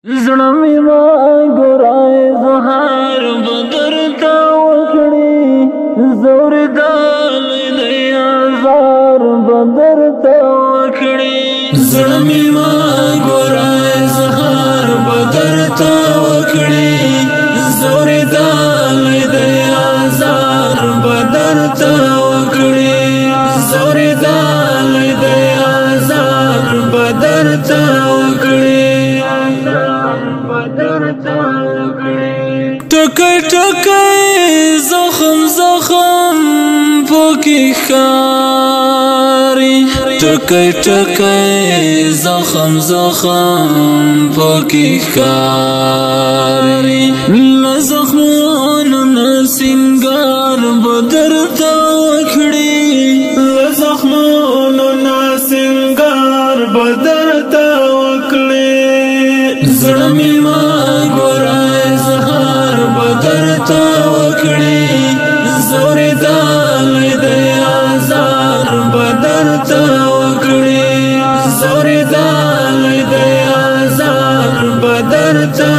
زړه مې ما ګرای زهار بدر تا وکړي زور دالې د یار بدر تا وکړي زړه مې ما ګرای زهار بدر تا وکړي زور دالې د یار بدر تا وکړي زور دالې د یار بدر تا وکړي ټکای ټکای زخم زخم پکې ښکاري ټکای ټکای زخم زخم پکې ښکاري له زخمونو نه سینګار بدر ته وکړي له زخمونو نه سینګار بدر ته وکړي زړه مې ما ګورای زهار بدر ته وکړي زور دالې د یار بدر ته وکړي زور دالې د یار بدر ته